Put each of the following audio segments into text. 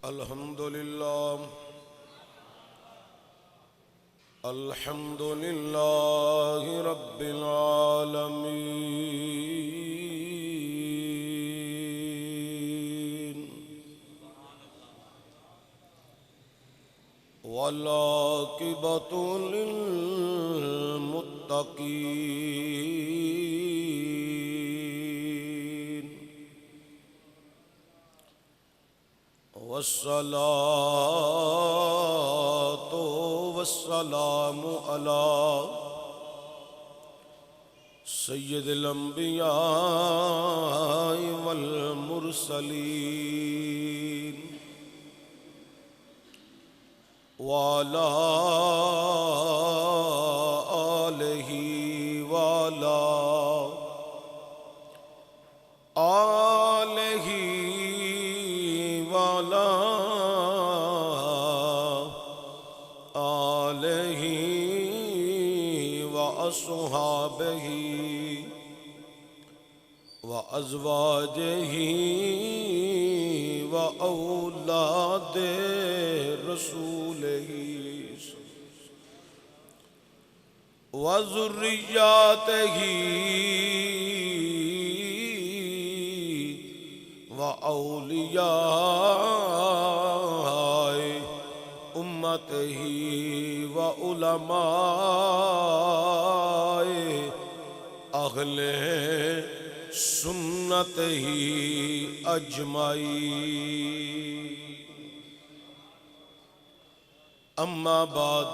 الحمد لله الحمد لله رب العالمين والعاقبة للمتقين والصلاة والسلام على سيد الأنبياء والمرسلين وعلى آله وعلى آله وأصحابه وأزواجه وأولاد رسوله وذرياته وأولياء أمته وعلماء أهل سنته أجمعين أما بعد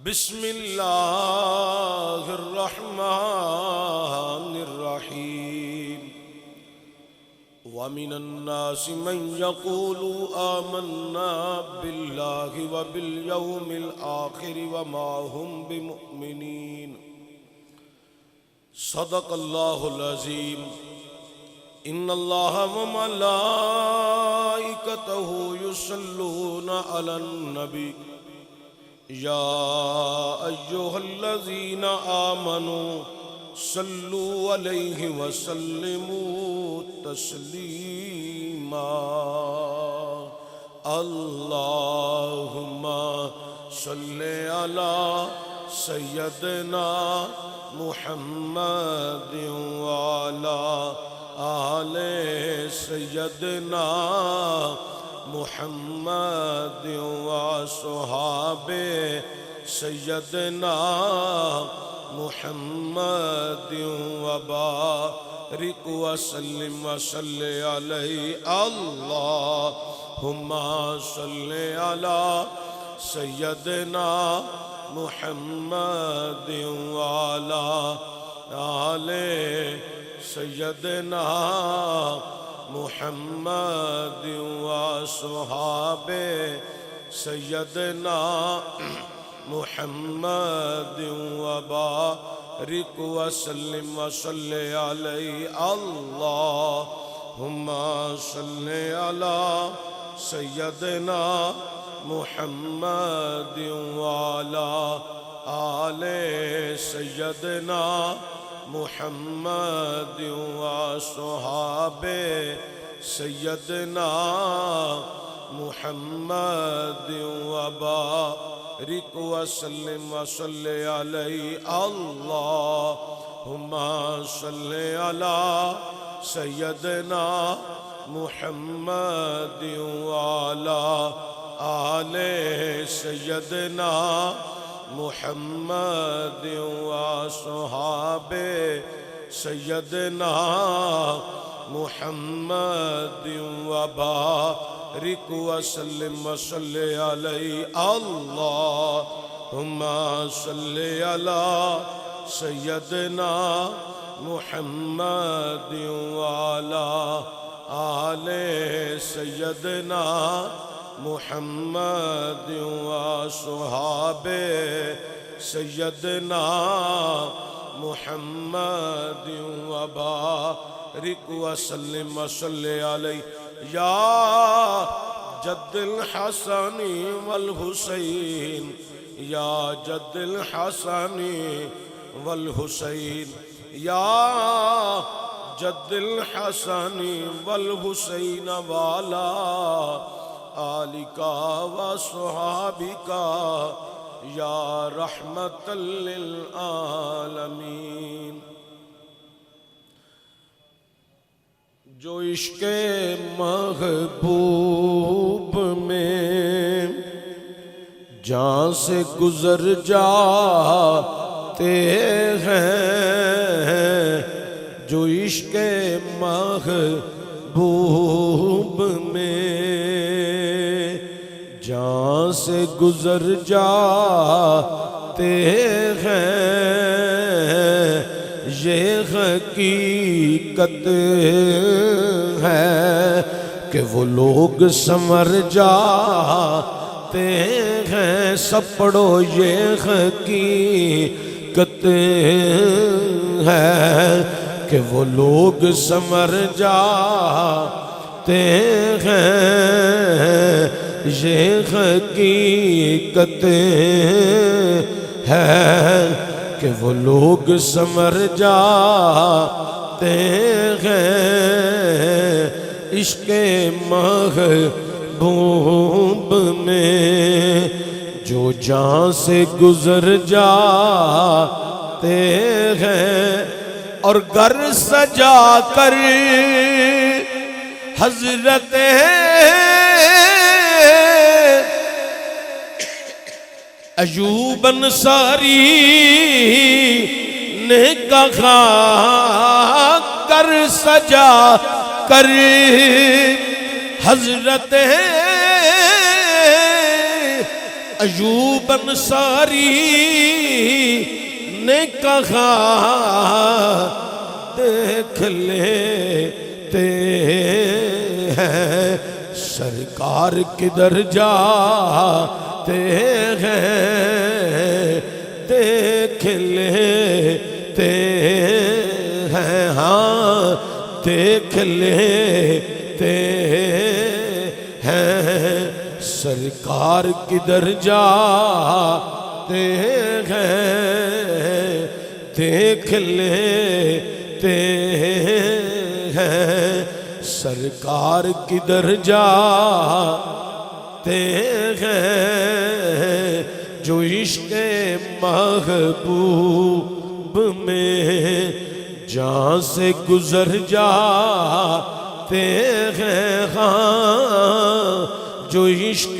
بسم الله الرحمن الرحيم ومن الناس من يقول آمنا بالله وباليوم الآخر وما هم بمؤمنين صدق الله العظيم إن الله وملائكته يصلون على النبي يا أيها الذين آمنوا صلوا عليه وسلموا تسليما اللهم صل على سيدنا محمد وعلى آل سيدنا محمد وصحابه سيدنا محمد وبارك وسلم وصل عليه اللهم صل على سيدنا محمد وعلى آل سيدنا محمد وصحابه سيدنا محمد وبارك وسلم وصل عليه اللهم صل على سيدنا محمد وعلى آل سيدنا محمد وصحابه سيدنا محمد وبارك وسلم وصل عليه اللهم صل على سيدنا محمد وعلى آل سيدنا محمد وصحابه سيدنا محمد وبارك وسلم وصل عليه اللهم صل على سيدنا محمد وعلى آل سيدنا محمد وصحابه سيدنا محمد وبارك وسلم وصل عليه يا جد الحسن والحسين يا جد الحسن والحسين يا جد الحسن والحسین والا آلک و صحابک یا رحمت للعالمین۔ جو عشق محبوب میں جان سے گزر جاتے ہیں، جو عشق محبوب میں جان سے گزر جاتے ہیں، یہ حقیقت ہے کہ وہ لوگ سنور جاتے ہیں۔ سب پڑھو، یہ حقیقت ہے کہ وہ لوگ سنور جاتے ہیں، یہ حقیقت ہے کہ وہ لوگ سنور جاتے ہیں۔ عشق محبوب میں جو جان سے گزر جاتے ہیں، اور گھر سجا کر حضرت ایوب انصاری نے کہا، کر سجا کر حضرت ایوب انصاری نے کہا، دیکھ لیتے ہیں سرکار کدھر جاتے ہیں، دیکھ لیتے ہیں، ہاں دیکھ لیتے ہیں سرکار کدھر جاتے ہیں، دیکھ لیتے ہیں سرکار کدھر جاتے ہیں۔ جو عشق محبوب میں جان سے گزر جاتے ہیں، ہاں جو عشق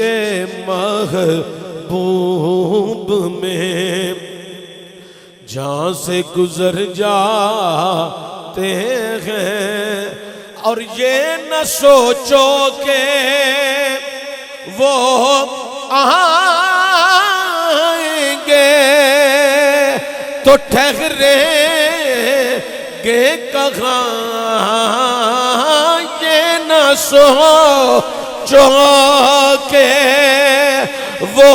محبوب میں جان سے گزر جاتے ہیں، اور یہ نہ سوچو کہ وہ آئیں گے تو ٹھہریں گے کہاں، یہ نہ سوچو کہ وہ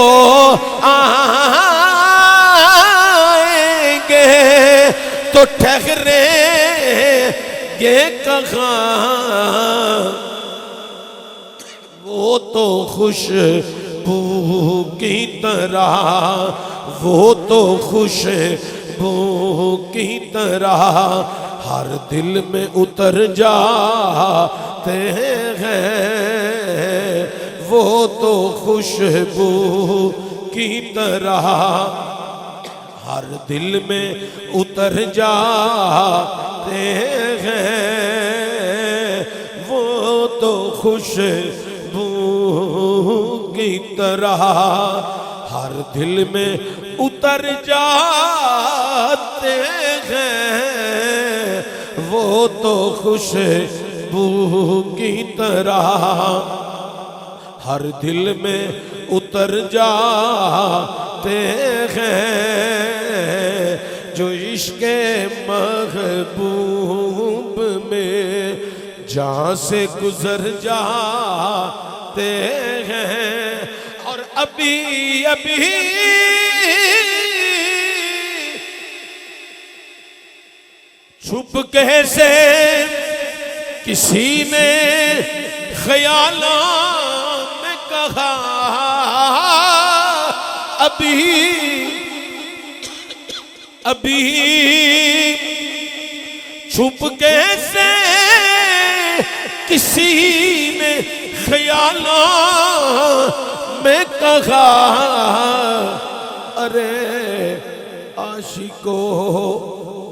آئیں گے تو ٹھہریں گے کہاں، وہ تو خوشبو کی طرح، وہ تو خوشبو کی طرح ہر دل میں اتر جاتے ہیں، وہ تو خوشبو کی طرح ہر دل میں اتر جاتے ہیں، وہ تو خوشبو کی طرح ہر دل میں اتر جاتے ہیں، وہ تو خوشبو کی طرح ہر دل میں اتر جاتے ہیں۔ جو عشق محبوب میں جہاں سے گزر جاتے ہیں، اور ابھی چھپ کیسے کسی نے خیالوں میں کہا، ابھی چھپ کیسے کسی نے خیالوں میں کہا ارے عاشقو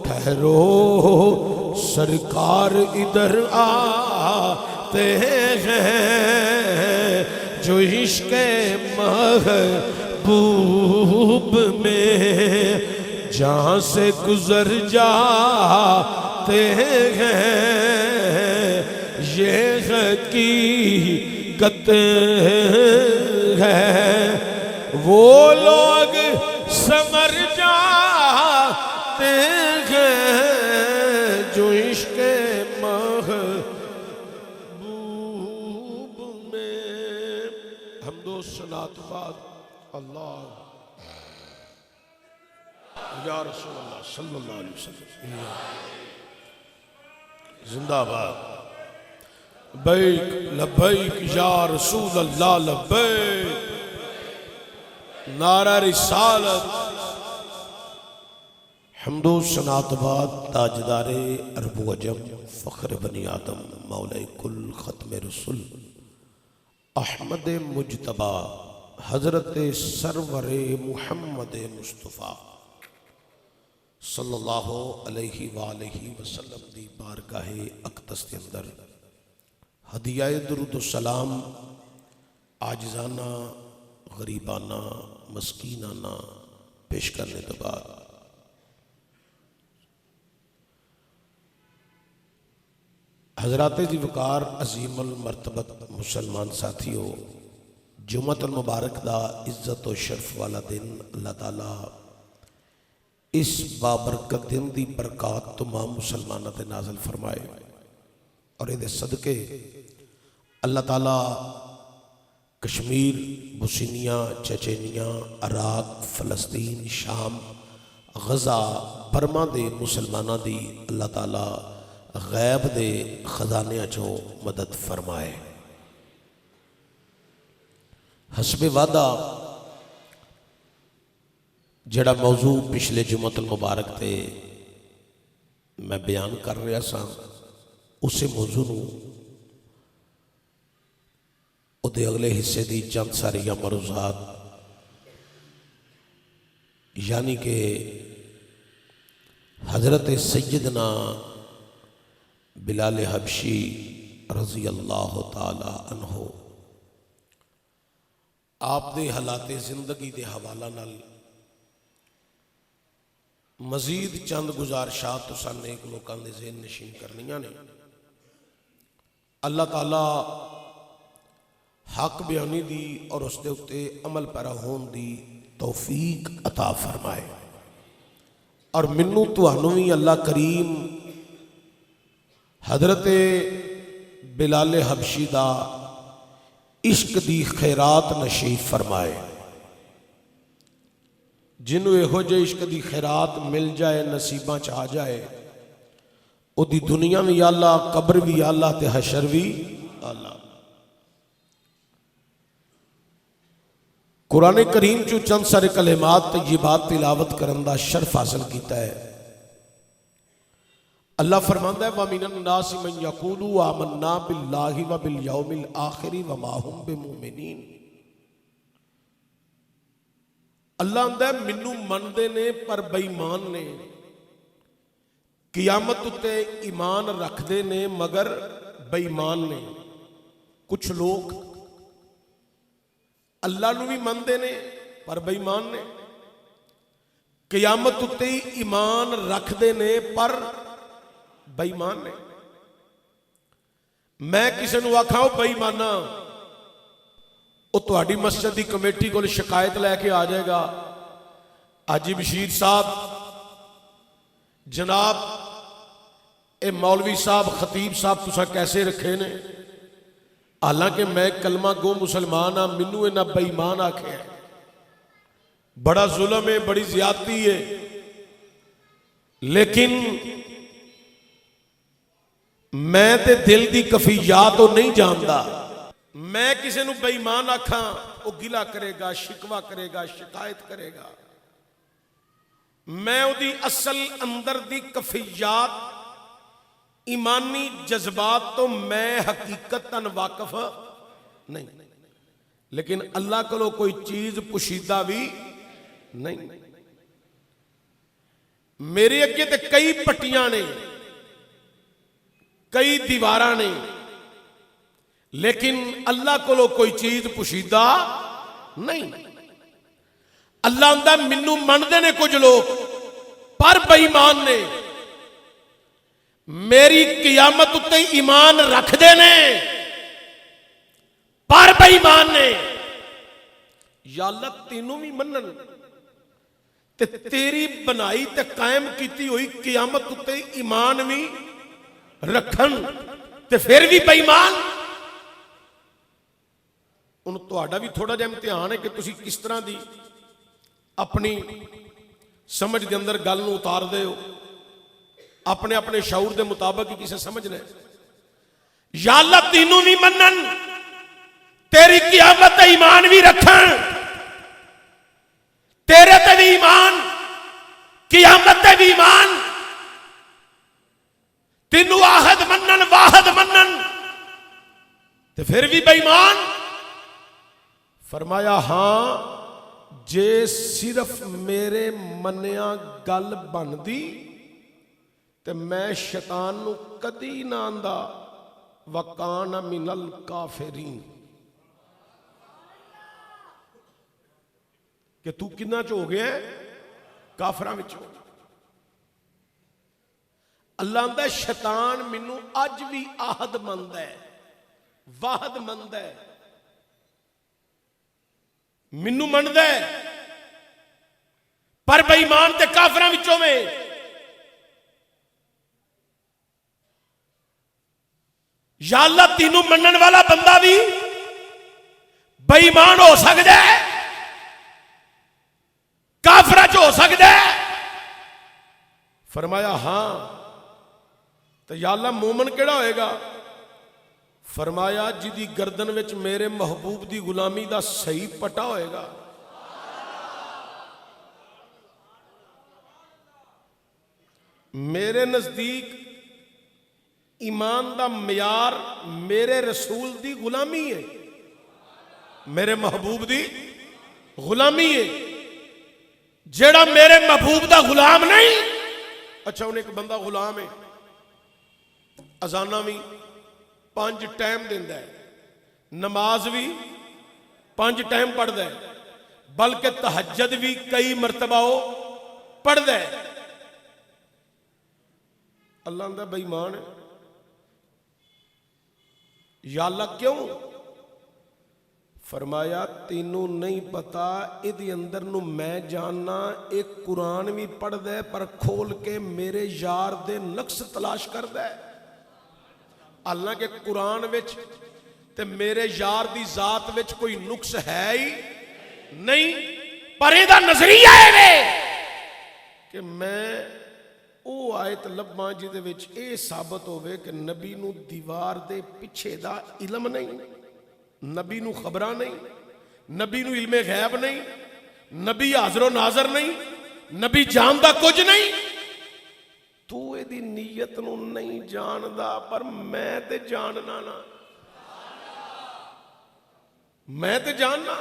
ٹھہرو سرکار ادھر آتے ہیں جو عشق محبوب میں جہاں سے گزر جاتے ہیں یہ حقیقت ہے وہ لوگ سمر جاتے ہیں جو عشق محبوب میں حمد و ثنا کے بعد اللہ یا رسول اللہ صلی اللہ علیہ وسلم زندہ باد لبیک لبیک یا رسول اللہ لبیک نعرہ رسالت حمد و ثنا کے بعد تاجدار عرب و عجم فخر بنی آدم مولا کل ختم رسول احمد مجتبی حضرت سرور محمد مصطفیٰ صلی اللہ علیہ وآلہ وسلم دی بارگاہ اقدس کے اندر ہدیہ درود و سلام عاجزانہ غریبانہ مسکینانہ پیش کرنے کے بعد حضرات جی وقار عظیم المرتبت مسلمان ساتھیو جمعۃ المبارک دا عزت و شرف والا دن اللہ تعالیٰ اس بابرکت دن دی برکات تمام مسلمانوں تے نازل فرمائے اور یہ صدقے اللہ تعالیٰ کشمیر بوسنیا چچینیا عراق فلسطین شام غزہ برما دے مسلمانوں دی اللہ تعالیٰ غیب دے خزانے چوں مدد فرمائے حسب وعدہ جڑا موضوع پچھلے جمعۃ المبارک تے میں بیان کر رہا سا اسے موضوع نو دے اگلے حصے دی چند ساری مروزات یعنی کہ حضرت سیدنا بلال حبشی رضی اللہ تعالی عنہ آپ دے حالات زندگی دے حوالہ نال مزید چند گزارشات تو سن ایک لوکاں دے ذہن نشین کرنیاں نے اللہ تعالیٰ حق بیانی دی اور اس دے اتے عمل پیرا ہون دی توفیق عطا فرمائے اور منو توانوی اللہ کریم حضرت بلال حبشی دا عشق دی خیرات نصیب فرمائے جنہوں یہو جے عشق دی خیرات مل جائے نصیباں چاہ جائے او دی دنیا بھی اللہ قبر بھی اللہ تے حشر بھی اللہ قرآن کریم چو چند سارے کلمات طیبات تلاوت کرن دا شرف حاصل کیتا ہے اللہ فرماندہ ہے وَمِنَ النَّاسِ مَنْ يَقُولُ آمَنَّا بِاللَّهِ وَبِالْيَوْمِ الْآخِرِ وَمَا هُمْ بِمُؤْمِنِينَ اللہ اندہ منو من دے نے پر بےمان نے قیامت تے ایمان رکھ دے نے مگر بےمان نے کچھ لوگ اللہ نو بھی من دے نے پر بےمان نے قیامت تے ایمان رکھ دے نے پر بےمان نے میں کسی نو آکھاں بےمانا وہ تہاڈی مسجد دی کمیٹی کو شکایت لے کے آ جائے گا حاجی بشیر صاحب جناب اے مولوی صاحب خطیب صاحب تسا کیسے رکھے نے حالانکہ میں کلمہ گو مسلمان ہاں منو انہاں بے ایمان آکھے ہیں بڑا ظلم ہے بڑی زیادتی ہے لیکن میں تے دل دی کفیات تو نہیں جاندا میں کسی نو بے ایمان آکھاں وہ گلہ کرے گا شکوہ کرے گا شکایت کرے گا میں او دی اصل اندر دی کفیات ایمانی جذبات تو میں حقیقتاً واقف نہیں، لیکن اللہ کو کوئی چیز پوشیدہ بھی نہیں۔ میرے اگے تے کئی پٹیاں نے، کئی دیواراں نے، لیکن اللہ کو کوئی چیز پوشیدہ نہیں۔ اللہ آندا مینوں منتے نے کچھ لوگ پر بے ایمان نے، میری قیامت اتے ایمان رکھتے نے پر بے ایمان نے۔ یا اللہ تینوں بھی منن تے تیری بنائی تے قائم کیتی ہوئی قیامت اتے ایمان بھی رکھن تے پھر بھی بے ایمان۔ ان تہاڈا بھی تھوڑا جہا امتحان ہے کہ تسی کس طرح دی اپنی سمجھ دے اندر گل نوں اتار دے ہو، اپنے اپنے شعور دے مطابق ہی کسے سمجھنا ہے۔ یا اللہ تینوں بھی منن، تیری قیامت تے ایمان بھی رکھن، تیرے تے بھی ایمان، قیامت تے بھی ایمان، تینوں آہد منن واحد منن تے پھر بھی بے ایمان۔ فرمایا ہاں جے صرف میرے منیا گل بندی تے میں شیطان نو کدی نہ آندا وکان من الکافرین، کہ تو کنا چ ہو گیا ہے؟ کافراں وچ ہو۔ اللہ آندا شیطان مینوں اج بھی عہد مند ہے، وعد مند ہے، مینوں مندا ہے، پر بے ایمان تے کافراں وچوں میں۔ یا اللہ تینوں منن والا بندہ بھی بے ایمان ہو سکتا ہے، کافرہ چ ہو سکتا ہے۔ فرمایا ہاں تو یا اللہ مومن کیڑا ہوئے گا؟ فرمایا جدی گردن وچ میرے محبوب دی غلامی دا صحیح پٹا ہوئے گا۔ میرے نزدیک ایمان دا معیار میرے رسول دی غلامی ہے، میرے محبوب دی غلامی ہے۔ جیڑا میرے محبوب دا غلام نہیں، اچھا انہیں ایک بندہ غلام ہے، اذانہ بھی 5 ٹائم دیندا ہے، نماز بھی 5 ٹائم پڑھدا ہے، بلکہ تہجد بھی کئی مرتبہ وہ پڑھدا ہے۔ اللہ اندر بے ایمان ہے۔ یا اللہ کیوں؟ فرمایا تینوں نہیں پتا ادھی اندر نو میں جاننا، ایک قرآن بھی پڑھ دے پر کھول کے میرے یار دے نقص تلاش کر دے۔ اللہ کے قرآن وچ تے میرے یار دی ذات وچ کوئی نقص ہے ہی نہیں، پر یہ دا نظریہ ہے کہ میں او آیت لباں جدے وچ اے ثابت ہوئے کہ نبی نو دیوار دے پیچھے دا علم نہیں، نبی نو خبراں نہیں، نبی نو علم غیب نہیں، نبی حاضر و ناظر نہیں، نبی جاندا کچھ نہیں۔ تو اے دی نیت نو نہیں جاندا، پر میں تے جاننا نا، میں تے جاننا۔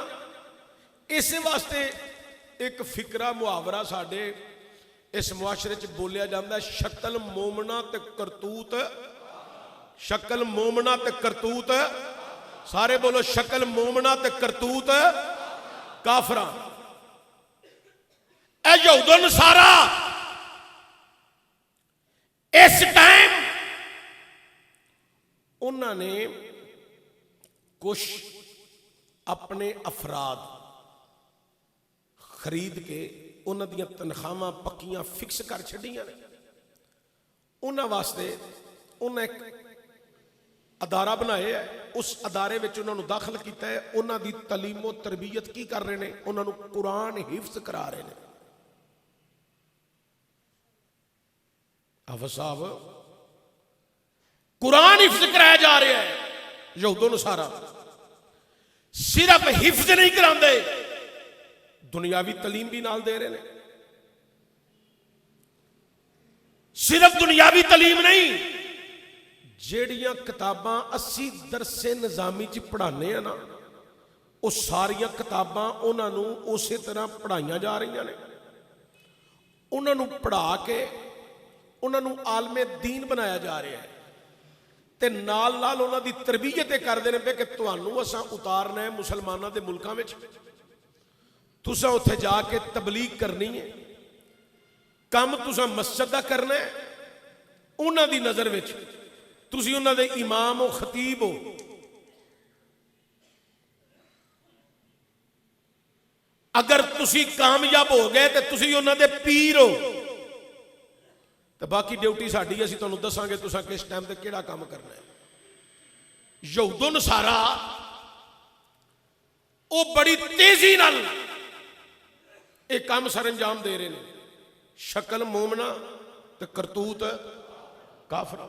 اسی واسطے ایک فکرہ محاورہ ساڈے اس معاشرے چ بولیا جاندہ ہے، شکل مومنہ تے کرتوت، شکل مومنہ تے کرتوت، سارے بولو شکل مومنہ تے کرتوت کافراں۔ اے یہود و نصارا اس ٹائم انہوں نے کچھ اپنے افراد خرید کے انہوں دیا تنخواہ پکیاں فکس کر چھڑیاں نے۔ انہوں واسطے انہوں ایک ادارہ بنائے ہے، اس ادارے وچ انہوں نے داخل کیتا ہے، انہوں دی تعلیم و تربیت کی کر رہے ہیں، انہوں نے قرآن حفظ کرا رہے ہیں۔ حافظ صاحب قرآن حفظ کرایا جا رہا ہے، یہود و نصارا صرف حفظ نہیں کراندے، دنیاوی تعلیم بھی نال دے رہے ہیں۔ صرف دنیاوی تعلیم نہیں، ਜਿਹੜੀਆਂ ਕਿਤਾਬਾਂ ਅਸੀਂ ਦਰਸੇ ਨਿਜ਼ਾਮੀ 'ਚ ਪੜ੍ਹਾਉਂਦੇ ਆ ਨਾ, ਉਹ ਸਾਰੀਆਂ ਕਿਤਾਬਾਂ ਉਹਨਾਂ ਨੂੰ ਉਸੇ ਤਰ੍ਹਾਂ ਪੜ੍ਹਾਈਆਂ ਜਾ ਰਹੀਆਂ ਨੇ। ਉਹਨਾਂ ਨੂੰ ਪੜ੍ਹਾ ਕੇ ਉਹਨਾਂ ਨੂੰ ਆਲਮੇ ਦੀਨ ਬਣਾਇਆ ਜਾ ਰਿਹਾ ਹੈ, ਤੇ ਨਾਲ ਨਾਲ ਉਹਨਾਂ ਦੀ ਤਰਬੀਅਤ ਇਹ ਕਰਦੇ ਨੇ ਪਏ ਕਿ ਤੁਹਾਨੂੰ ਅਸਾਂ ਉਤਾਰਨਾ ਹੈ ਮੁਸਲਮਾਨਾਂ ਦੇ ਮੁਲਕਾਂ ਵਿੱਚ, ਤੁਸੀਂ ਉੱਥੇ ਜਾ ਕੇ ਤਬਲੀਗ ਕਰਨੀ ਹੈ, ਕੰਮ ਤੁਸੀਂ ਮਸਜਿਦ ਦਾ ਕਰਨਾ ਹੈ। ਉਹਨਾਂ ਦੀ ਨਜ਼ਰ ਵਿੱਚ ਤੁਸੀਂ ਉਹਨਾਂ ਦੇ ਇਮਾਮ ਹੋ, ਖਤੀਬ ਹੋ। ਅਗਰ ਤੁਸੀਂ ਕਾਮਯਾਬ ਹੋ ਗਏ ਤੇ ਤੁਸੀਂ ਉਹਨਾਂ ਦੇ ਪੀਰ ਹੋ, ਤੇ ਬਾਕੀ ਡਿਊਟੀ ਸਾਡੀ, ਅਸੀਂ ਤੁਹਾਨੂੰ ਦੱਸਾਂਗੇ ਤੁਸੀਂ ਕਿਸ ਟਾਈਮ ਤੇ ਕਿਹੜਾ ਕੰਮ ਕਰਨਾ ਹੈ। ਯਹੂਦੋ ਨਸਾਰਾ ਉਹ ਬੜੀ ਤੇਜ਼ੀ ਨਾਲ ਇਹ ਕੰਮ ਸਰੰਜਾਮ ਦੇ ਰਹੇ ਨੇ, ਸ਼ਕਲ ਮੋਮਨਾ ਤੇ ਕਰਤੂਤ ਕਾਫਰਾ।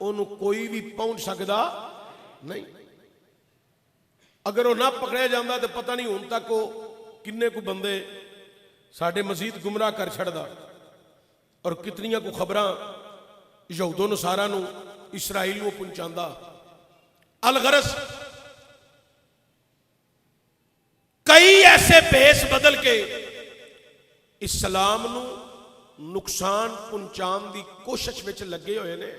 ਉਹਨੂੰ ਕੋਈ ਵੀ ਪਹੁੰਚ ਸਕਦਾ ਨਹੀਂ। ਅਗਰ ਉਹ ਨਾ ਪਕੜਿਆ ਜਾਂਦਾ ਤੇ ਪਤਾ ਨਹੀਂ ਹੁਣ ਤੱਕ ਉਹ ਕਿੰਨੇ ਕੁ ਬੰਦੇ ਸਾਡੇ ਮਜ਼ੀਦ ਗੁੰਮਰਾਹ ਕਰ ਛੱਡਦਾ, ਔਰ ਕਿਤਨੀਆਂ ਕੁ ਖਬਰਾਂ ਯਹੂਦੋ ਨਸਾਰਾ ਨੂੰ ਇਸਰਾਈਲ ਨੂੰ ਪਹੁੰਚਾਉਂਦਾ। ਅਲਗਰਸ ਕਈ ਐਸੇ ਭੇਸ ਬਦਲ ਕੇ ਇਸਲਾਮ ਨੂੰ ਨੁਕਸਾਨ ਪਹੁੰਚਾਉਣ ਦੀ ਕੋਸ਼ਿਸ਼ ਵਿੱਚ ਲੱਗੇ ਹੋਏ ਨੇ।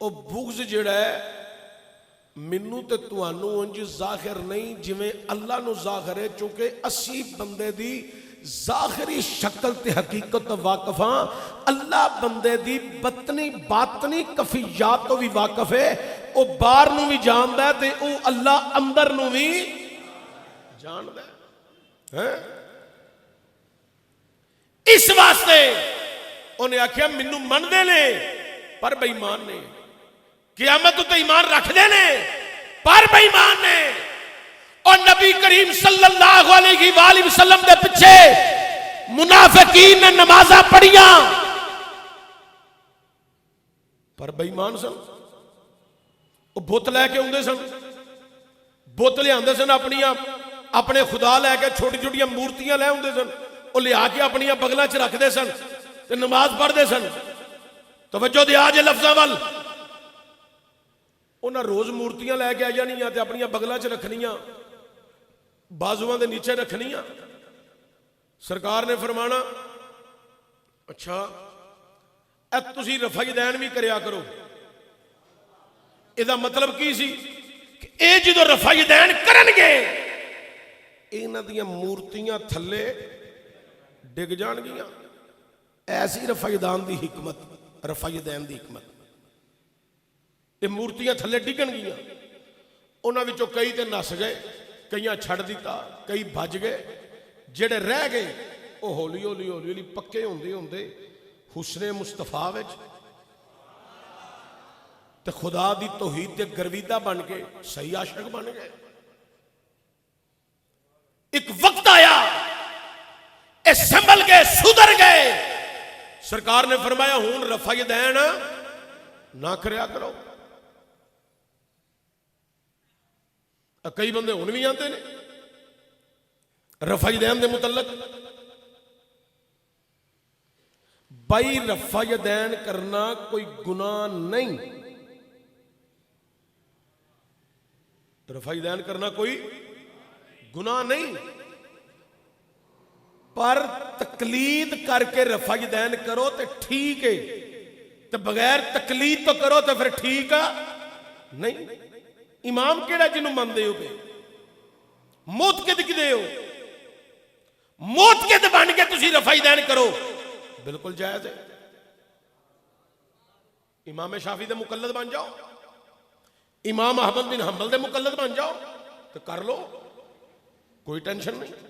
وہ بغض جڑا ہے مینوں تے تانوں انج ظاہر نہیں جویں اللہ نو ظاہر ہے، چونکہ اسی بندے دی ظاہری شکل تے حقیقت تو واقف ہاں، اللہ بندے دی بطنی باطنی کفیات تو بھی واقف ہے، وہ باہر نو بھی جاندا ہے تے او اللہ اندر نو بھی جاندا ہے۔ اس واسطے انہیں آکھیا مینوں مندے نے پر بے ایمان نے، قیامت تے ایمان رکھ دے نے پر بے ایمان نے، اور نبی کریم صلی اللہ علیہ وآلہ وسلم دے پچھے منافقین نے نمازاں پڑھیاں پر بے ایمان سن، وہ بت لے کے ہوندے سن، بت لے آندے سن اپنے خدا لے کے چھوٹی چھوٹی مورتیاں لے ہوندے سن، وہ لیا کے اپنی بغلاں چ رکھ دے سن تے نماز پڑھ دے سن۔ توجہ دے آج لفظاں وال، انہاں روز مورتیاں لے کے آ جانیاں تے اپنی بغلاں چ رکھنیاں، بازواں دے نیچے رکھنیاں۔ سرکار نے فرمانا اچھا اے تسی رفع یدین بھی کریا کرو، ادا مطلب کی سی کہ اے جدو رفع یدین کرن گے انہاں دیاں مورتیاں تھلے ڈگ جان گیاں۔ ایسی رفع یدین دی حکمت، رفع یدین دی حکمت، یہ مورتیاں تھلے ڈگن گیاں، انہاں وچوں کئی تے نس گئے، کئیاں چھڑ دیتا، کئی بھج گئے، جڑے رہ گئے وہ ہولی ہولی ہولی ہولی پکے ہوندے ہوندے حسن مصطفیٰ وچ تے خدا دی توحید تے گرویدہ بن کے صحیح عاشق بن گئے۔ ایک وقت آیا اے سنبھل گئے، سدھر گئے، سرکار نے فرمایا ہون رفع یدین نہ کریا کرو۔ کئی بندے ہون بھی آتے ہیں رفع یدین دے متعلق، بھائی رفع یدین کرنا کوئی گناہ نہیں، رفع یدین کرنا کوئی گناہ نہیں، پر تقلید کر کے رفع یدین کرو تے ٹھیک ہے، تے بغیر تقلید تو کرو تے پھر ٹھیک نہیں۔ امام کیڑا جنوں مندے ہو پہ موت کے دکھدے ہو، موت کے بن کے تسی رفع یدین کرو، بالکل جائز ہے۔ امام شافعی دے مقلد بن جاؤ، امام احمد بن حنبل دے مقلد بن جاؤ تو کر لو، کوئی ٹینشن نہیں۔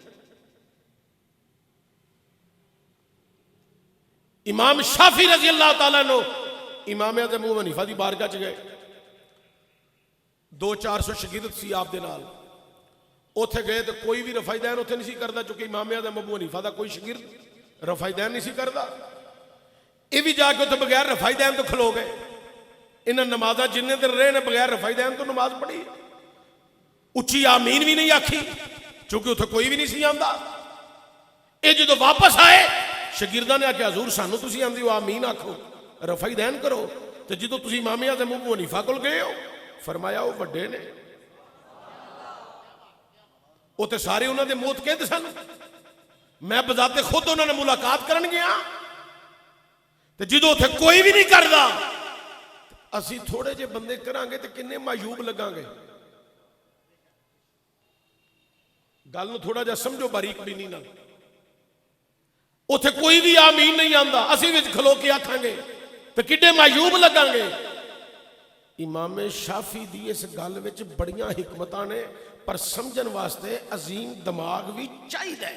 امام شافعی رضی اللہ تعالیٰ عنہ امام اعظم ابو حنیفہ دی بارگاہ چ گئے، 200-400 شاگرد سی آپ دے نال، اوتھے گئے تو کوئی بھی رفع یدین اوتھے نہیں سی کردا، چونکہ امام اعظم ابو حنیفہ دا کوئی شاگرد رفع یدین نہیں سی کردا۔ یہ بھی جا کے اوتھے بغیر رفع یدین تو کھلو گئے، انہاں نمازاں جننے دن رہے نے بغیر رفع یدین تو نماز پڑھی، اچھی آمین بھی نہیں آکھی چونکہ اوتھے کوئی بھی نہیں سی آندا۔ یہ جدو واپس آئے شاگرداں نے آکھیا حضور سانو تسی آندی ہو آمین آکھو، رفع یدین کرو، تے جدو تسی امام اعظم ابو حنیفہ کول گئے ہو فرمایا وہ وڈے نے، وہ تے سارے انہوں نے موت کہتے سن، میں بذات خود انہوں نے ملاقات کرن گیا تے جدو تے کوئی بھی نہیں کردا، اسی تھوڑے جے بندے کرانگے تے کنے معیوب لگاں گے۔ گل نو تھوڑا جا سمجھو باریک بھی نہیں نہ، اوتھے کوئی بھی آمین نہیں آندا، اسی وچ کھلو کے آکھاں گے تے کڈے معیوب لگاں گے۔ امام شافعی دی اس گل وچ بڑیاں حکمتاں نے، پر سمجھن واسطے عظیم دماغ بھی چاہیے۔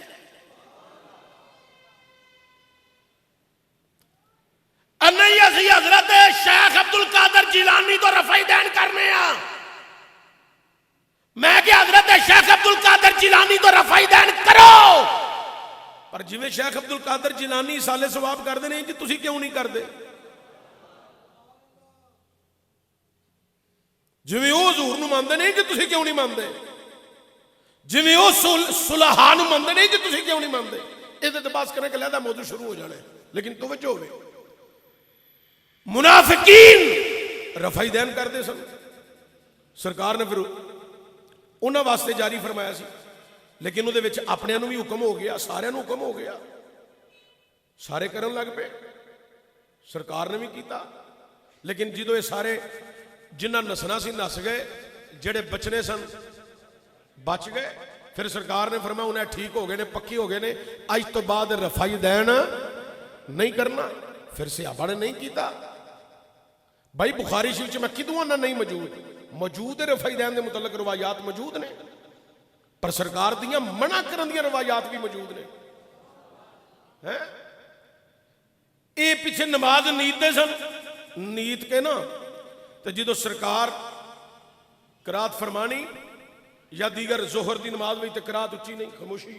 نہیں اسی حضرت شیخ عبد القادر جیلانی تو رفع یدین کرنے ہاں، میں کہ حضرت شیخ عبد القادر جیلانی تو رفع یدین کرو، پر جویں شیخ عبد القادر جیلانی سالے ثواب کر دے نہیں جی تسی کیوں نہیں کر دے؟ جویں وہ حضور نو ماندے نہیں جی تسی کیوں نہیں ماندے؟ جویں وہ صلحاء نو ماندے نہیں جی تسی کیوں نہیں ماندے؟ یہ تو بات کرنے کے لئے موضوع شروع ہو جانے، لیکن توجہ ہوئے منافقین رفع یدین کر دے سن، سرکار نے پھر انہاں واسطے جاری فرمایا سی، لیکن وہ اپنے نو بھی حکم ہو گیا، سارے نو حکم ہو گیا، سارے کرن لگ پے، سرکار نے بھی کیتا، لیکن جدو یہ سارے جنہ نسنا سی نس گئے، جڑے بچنے سن بچ گئے، پھر سرکار نے فرمایا انہیں ٹھیک ہو گئے نے، پکی ہو گئے نے، اج تو بعد رفائی دین نہیں کرنا۔ پھر صحابہ نے نہیں کیتا۔ بھائی بخاری شریف میں کدوں آنا نہیں موجود ہے، رفائی دین دے متعلق روایات موجود نے، پر سرکار دیاں منع کرن دیاں روایات بھی موجود نے۔ اے پیچھے نماز نیت دے سن، نیت کے نا تو جدو سرکار قرات فرمانی یا دیگر ظہر دی نماز میں قرات اچھی نہیں، خاموشی،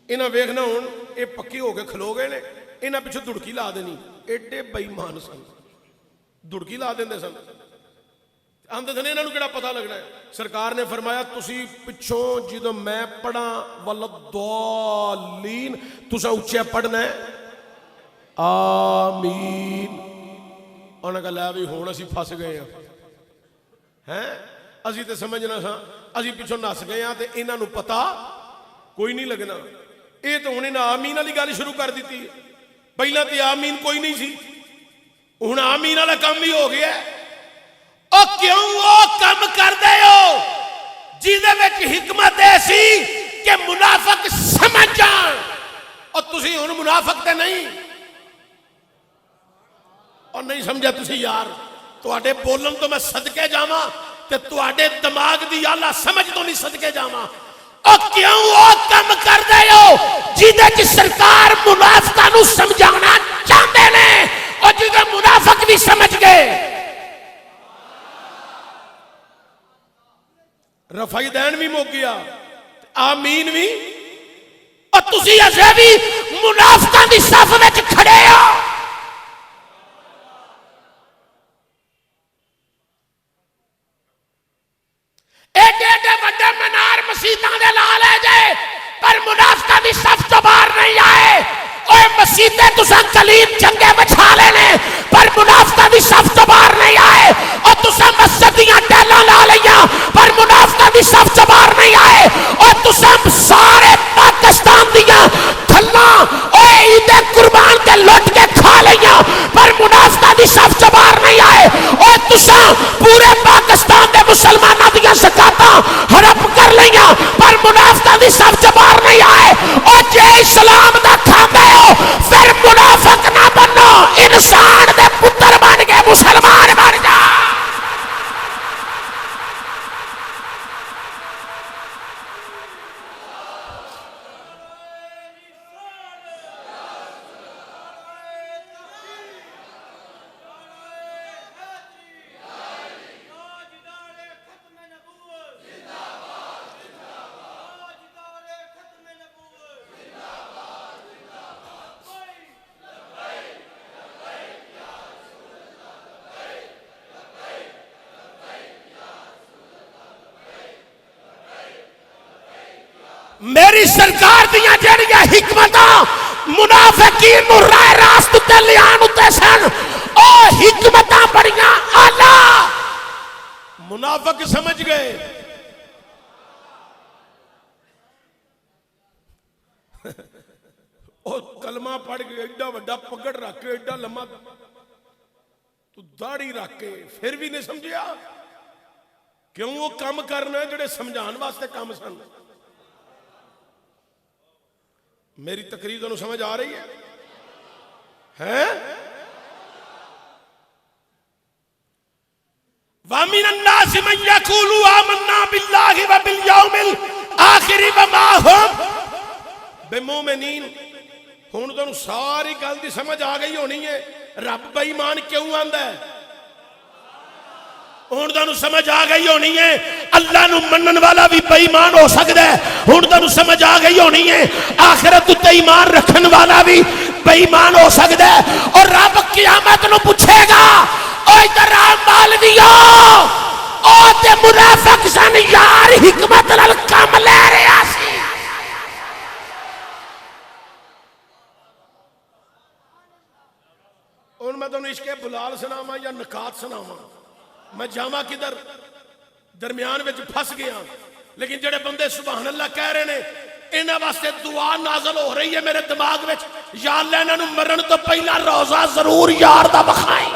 انہاں ویکھنا ہن اے پکی ہو کے کھلو گئے نے، انہاں پیچھے دڑکی لا دینی، ایڈے بے ایمان سن، دڑکی لا دیندے سن، آندے سن انہاں نوں کیڑا پتہ لگنا ہے۔ سرکار نے فرمایا تسی پچھوں جدو میں پڑھاں ولضالین تساں اچھا پڑھنا ہے آمین۔ انہاں کہا لے بھی ہون اسی پھس گئے ہیں، اسی تے سمجھنا سا اسی پیچھوں نس گئے ہیں تے انہاں نوں پتہ کوئی نہیں لگنا۔ اے تو ہن آمین والی گل شروع کر دیتی ہے، پہلا تے آمین کوئی نہیں سی، ہن آمین والا کام بھی ہو گیا ہے۔ او کیوں وہ کم کر دے ہو جیدے وچ حکمت ایسی کہ منافق سمجھ جان، اور تسی ہن منافق تے نہیں، اور نہیں سمجھا تسی یار تواڈے بولن تو میں صدقے جاواں تے تواڈے دماغ دی اعلیٰ سمجھ تو نہیں صدقے جاواں۔ او کیوں وہ کم کر دے ہو جیدے کی سرکار منافقاں نوں سمجھانا چاہندے نے، اور جیدے منافق بھی سمجھ گئے۔ رفائی دین بھی مک گیا، آمین بھی، اور تسی اسے بھی منافقاں دی صف وچ کھڑے ہو۔ ایڈے ایڈے بڑے منار مسیتاں دے لا لے جائے پر منافقاں دی صف تو باہر نہیں آئے۔ اوے مسیتیں تساں کلیم چنگے بچھا لینے پر منافقاں دی صف تو باہر نہیں آئے، اور تساں مسجد دیاں ٹیلاں لا لیاں پر منافقاں دی صف تو باہر نہیں آئے، اور تساں سارے پاکستان دیاں تھلاں اوے عید قربان کے لٹ کے کھا لیاں پر منافقاں دی صف تو باہر نہیں آئے، اور تساں پورے پاکستان دے مسلماناں دیاں زکاتاں ہڑپ کر لیاں پر منافقاں دی صف تو باہر نہیں آئے۔ اور جے اسلام دا کھاندے ہو پھر منافق نہ بنو، انسان دے پتر بن کے مسلمان بن جا۔ میری سرکار دیاں جڑیاں حکمتاں منافقین نو راہ راست تے لیان اتے سن، او حکمتاں بڑیاں اعلیٰ منافق سمجھ گئے۔ او کلمہ پڑھ کے ایڈا وڈا پگڑ رکھ کے ایڈا لمحہ تو داڑھی رکھ کے پھر بھی نہیں سمجھیا، کیوں وہ کام کرنا ہے جڑے سمجھان واسطے کام سن۔ میری تقریر تو سمجھ آ رہی ہے؟ وَمِنَ النَّاسِ مَن يَقُولُ آمَنَّا بِاللَّهِ وَبِالْيَوْمِ الْآخِرِ وَمَا هُمْ بِمُؤْمِنِينَ۔ ہن تانوں ساری گل دی سمجھ آ گئی ہونی ہے رب بے ایمان کیوں آندا ہے۔ ہن تانوں سمجھ آ گئی ہونی ہے اللہ نو منن والا بھی بے ایمان ہو سکدا ہے۔ ہن تانوں سمجھ آ گئی ہونی ہے آخرت تے ایمان رکھن والا بھی بے ایمان ہو سکدا ہے، اور رب قیامت نو پوچھے گا او ادھر آ مالویو، او تے منافق سن یار حکمت نال کم لے رہا سی۔ ہن میں تانوں عشق بلال سناواں یا نکات سناواں، میں جاواں کدھر؟ درمیان وچ پھس گیا، لیکن جڑے بندے سبحان اللہ کہہ رہے نے انہاں واسطے دعا نازل ہو رہی ہے میرے دماغ وچ، یا اللہ انہاں نوں مرن تو پہلا روزہ ضرور یار دا بکھائیں۔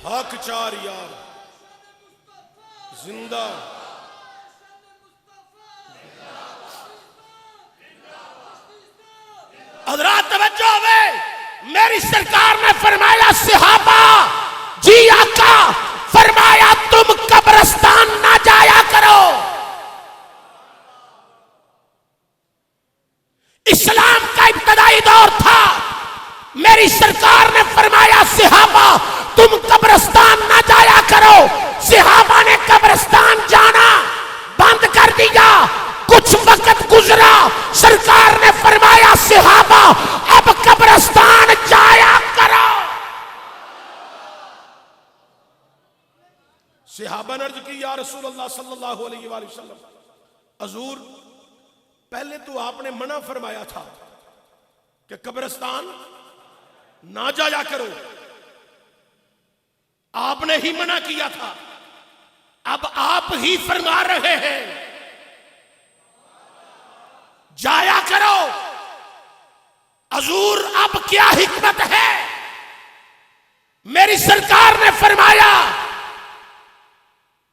حق چار یار زندہ حضرات توجہ ہوئے، میری سرکار نے فرمایا صحابہ جی آقا، فرمایا تم قبرستان نہ جایا کرو. اسلام کا ابتدائی دور تھا، میری سرکار نے فرمایا صحابہ تم قبرستان نہ جایا کرو. صحابہ نے قبرستان جانا بند کر دیا. کچھ وقت گزرا، سرکار نے فرمایا صحابہ اب قبرستان جایا کرو. صحابہ نے عرض کی یا رسول اللہ صلی اللہ علیہ وآلہ وسلم، حضور پہلے تو آپ نے منع فرمایا تھا کہ قبرستان نہ جایا کرو، آپ نے ہی منع کیا تھا، اب آپ ہی فرما رہے ہیں جایا کرو. حضور اب کیا حکمت ہے؟ میری سرکار نے فرمایا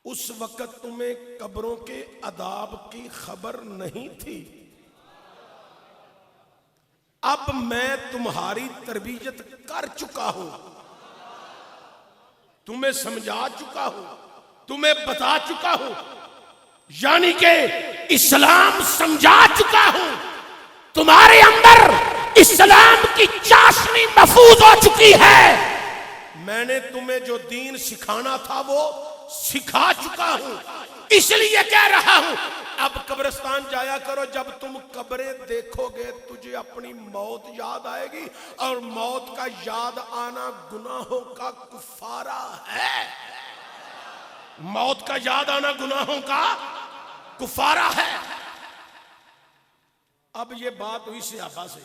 اس وقت تمہیں قبروں کے عذاب کی خبر نہیں تھی، اب میں تمہاری تربیت کر چکا ہوں، تمہیں سمجھا چکا ہوں، تمہیں بتا چکا ہوں، یعنی کہ اسلام سمجھا چکا ہوں، تمہارے اندر اسلام کی چاشنی محفوظ ہو چکی ہے، میں نے تمہیں جو دین سکھانا تھا وہ سکھا چکا ہوں، اس لیے کہہ رہا ہوں اب قبرستان جایا کرو. جب تم قبریں دیکھو گے تجھے اپنی موت یاد آئے گی، اور موت کا یاد آنا گناہوں کا کفارہ ہے. موت کا یاد آنا گناہوں کا کفارہ ہے. اب یہ بات ہوئی صحابہ سے،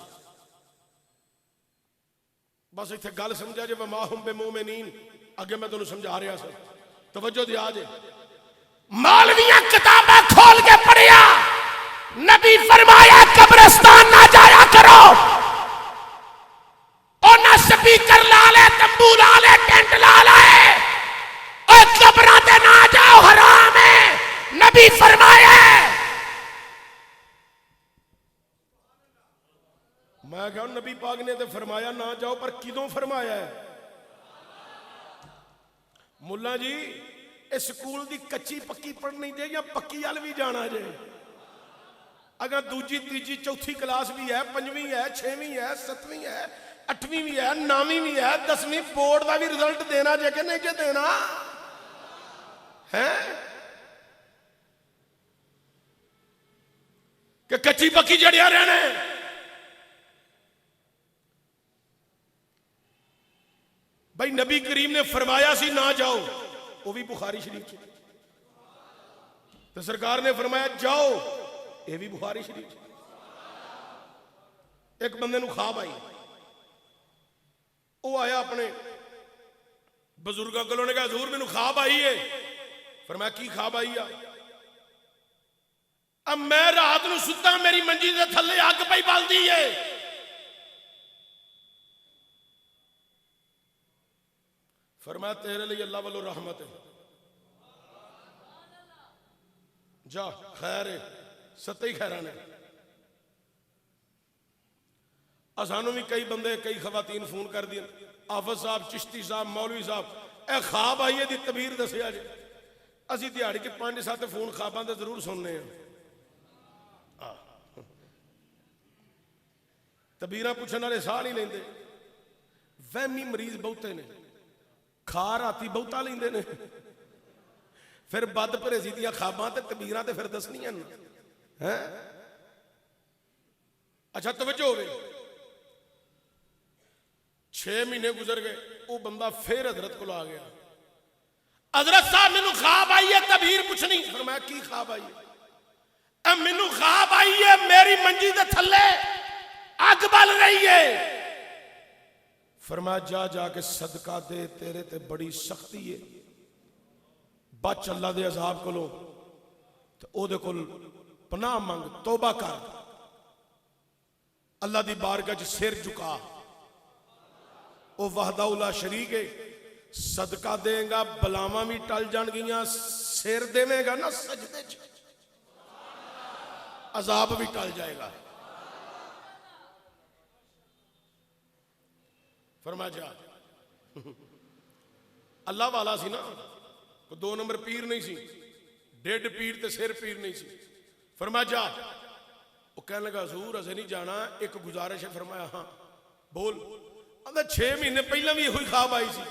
بس اتنے گل سمجھا جی وما ہم بمومنین، اگے میں تمہیں سمجھا رہا سا، توجہ دیا جے. مولویاں کتابیں کھول کے پڑھیا، نبی فرمایا قبرستان نہ جایا کرو، اور نہ سپیکر لا لے، تمبو لا لے، ٹینٹ لا لے، اور قبراں تے نہ جاؤ، حرام ہے. نبی فرمایا، میں کہا نبی پاک نے تے فرمایا نہ جاؤ، پر کدوں فرمایا ہے؟ ملا جی اس سکول دی کچی پکی پڑھنی جے یا پکی وال بھی جانا جے؟ اگر دوجی تیجی چوتھی کلاس بھی ہے، پنجویں ہے، چھویں ہے، ستویں ہے، اٹھویں بھی ہے، نویں بھی ہے، 10ویں بورڈ دا بھی رزلٹ دینا جے کہ نہیں جے دینا ہے کہ کچی پکی جڑیا رہنے؟ بھائی نبی کریم نے فرمایا سی نہ جاؤ، وہ بھی بخاری شریف سے، تو سرکار نے فرمایا جاؤ، یہ بھی بخاری شریف سے. ایک بندے نو خواب آئی، وہ آیا اپنے بزرگوں کو، نے کہا حضور میں نو خواب آئی ہے. فرمایا کی خواب آئی ہے؟ اب میں رات نو ستا میری منجی دے تھلے اگ پئی بلدی ہے. فرمایا تیرے لیے اللہ والو رحمت ہے، جا خیر ہے، ستے ہی خیرانے. اسانوں بھی کئی بندے کئی خواتین فون کر دیا، حافظ صاحب، چشتی صاحب، مولوی صاحب اے خواب آئیے دی تعبیر دسیا جی. اسی دیہڑی کے 5-7 فون خواباں دے ضرور سننے ہیں. تعبیراں پوچھنے والے ساہ نہیں لیندے، وہمی مریض بہتے نے، کھا راتی بہتا لیندے نے، پھر بد پریزی دیا خواباں تے تعبیراں تے پھر دسنیاں ہیں. اچھا توجہ ہوئے، 6 مہینے گزر گئے، وہ بندہ پھر حضرت کو آ گیا. حضرت صاحب مینوں خواب آئی ہے، تعبیر پوچھنی. فرمایا کی خواب آئی ہے؟ مینوں خواب آئی ہے میری منجی دے تھلے اگ بل رہی ہے. فرمایا جا جا کے صدقہ دے، تیرے تے بڑی سختی ہے، بچ اللہ دے عذاب کو لو. تو او دے کل پناہ منگ، توبہ کر، اللہ دی بارگاہ چ سر جھکا، او وحدہ لا شریک ہے، صدقہ دیں گا بلاواں بھی ٹل جان گیاں، سر دے گا نا سجدے چ عذاب بھی ٹل جائے گا۔ فرما جا اللہ والا سی نا، کوئی 2 نمبر پیر نہیں سی، ڈیڈ پیر تے سر پیر نہیں سی۔ فرما جا، وہ کہنے لگا حضور اسے نہیں جانا، ایک گزارش ہے۔ فرمایا ہاں بول۔ آندا 6 مہینے پہلا بھی ہوئی خواب آئی سی،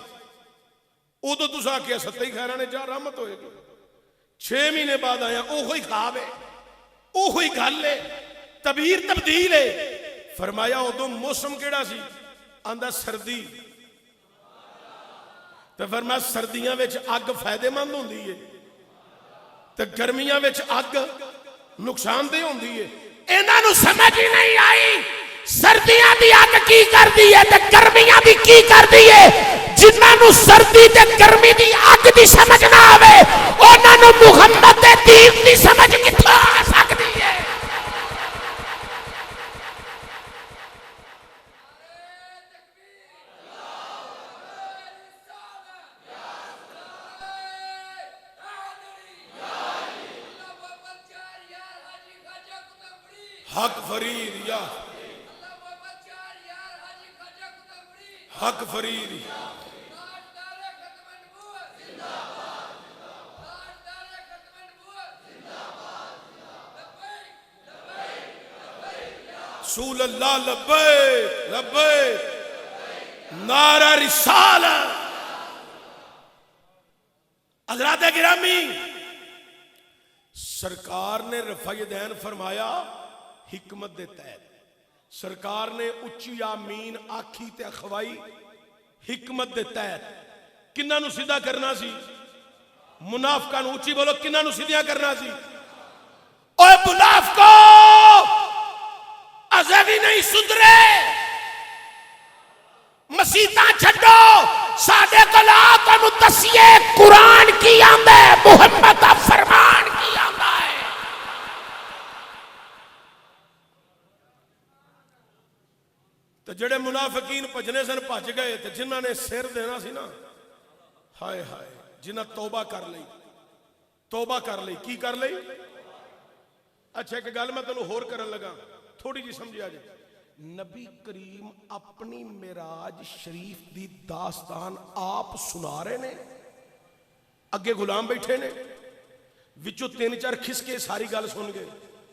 ادو تسا آخیا ستے ہی خیرہ نے جا رحمت ہوئے گی۔ 6 مہینے بعد آیا، اوہی خواب ہے، اوہی گل ہے، تبیر تبدیل ہے۔ فرمایا ادو موسم کیڑا سی؟ آندا سردی۔ تو فرمایا سردیاں وچ اگ فائدے مند ہوندی ہے تے گرمیاں وچ اگ نقصان دہ ہوندی ہے۔ انہاں نو سمجھ ہی نہیں آئی سردیاں دی اگ کی کر دی ہے تے گرمیاں دی کی کر دی ہے۔ جنہاں نو سردی تے گرمی دی اگ دی سمجھ نہ آوے، انہاں نو محمد دے دین دی سمجھ کتھوں آ سکدی ہے؟ حق فرید یا حق فرید رسول اللہ لبیک لبیک نعرہ رسالت۔ حضرات گرامی، سرکار نے رفع یدین فرمایا حکمت دے تحت، سرکار نے اچھی آمین آکھی تے اخوائی حکمت دے تحت۔ کنہ نو سیدھا کرنا سی؟ منافقہ نو، اچھی بولو کنہ نو سیدھا کرنا سی؟ اوے منافقو ازے بھی نہیں سدھرے، مسیطاں چھڈو، ساڈے کلا تانوں دسیے قرآن کی آندا ہے، محمد دا فرمان کی آندا ہے۔ تو جڑے منافقین بھجنے سن بھج گئے، تو جنہاں نے سر دینا سی نا، ہائے ہائے، جنہاں توبہ کر لئی، توبہ کر لئی، کی کر لئی؟ اچھا ایک گل میں تینوں ہور کرن لگا، تھوڑی جی سمجھ آ جائے۔ نبی کریم اپنی معراج شریف دی داستان آپ سنا رہے نے، اگے غلام بیٹھے نے، وچوں 3-4 کھس کے ساری گل سن گئے،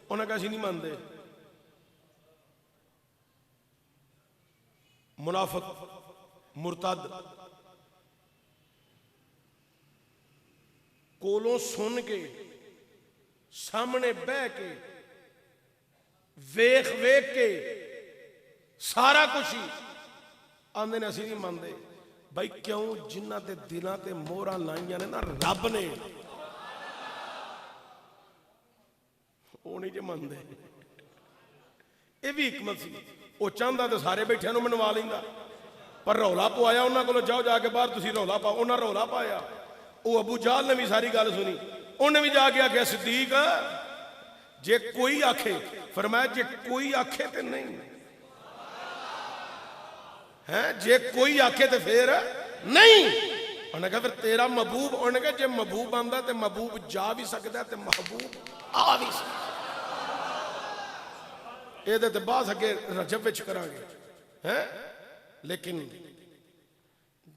انہاں کہا سی نہیں مانتے۔ منافق مرتد کولوں سن کے سامنے بہ کے ویخ ویخ کے سارا کچھ ہی آندے نے اسی نہیں مانتے۔ بھائی کیوں؟ جنہ دے دلاں تے موہراں لائیاں نے نا رب نے، وہ نہیں جے مانتے۔ یہ بھی حکمت سی، وہ چاہتا تو سارے بیٹھے نو منوا لیندا، پر رولا پوایا انہاں کولوں، جاؤ جا کے باہر تسی رولا پاؤ، انہاں رولا پایا۔ وہ ابو جہل نے بھی ساری گل سنی، انہیں بھی جا کے آکھیا صدیق جے کوئی آکھے، فرمایا جے کوئی آکھے تے نہیں ہے، جے کوئی آکھے تے پھر نہیں۔ انہوں نے کہا پھر تیرا محبوب، انہوں نے کہا جے محبوب آندا تے محبوب جا بھی سکتا ہے تے محبوب آ بھی سکتا ہے۔ یہ تے بعض اگے رجب وچ کران گے، لیکن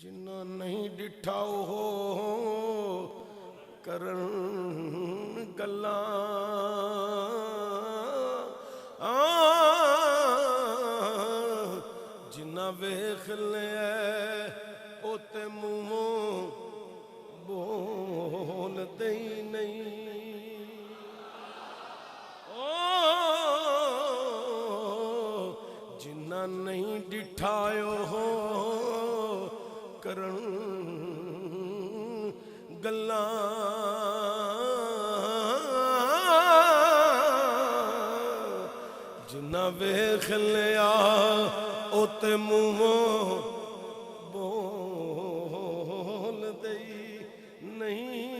جنہ نہیں ڈٹھا ہو کرن گلاں، جنہ ویکھ لے او تے منہوں بول دئی نہیں، جنہ نہیں ڈٹھایو ہو کرن گلاں، جنہ ویکھ لیا او تے منہوں بول دئی نہیں۔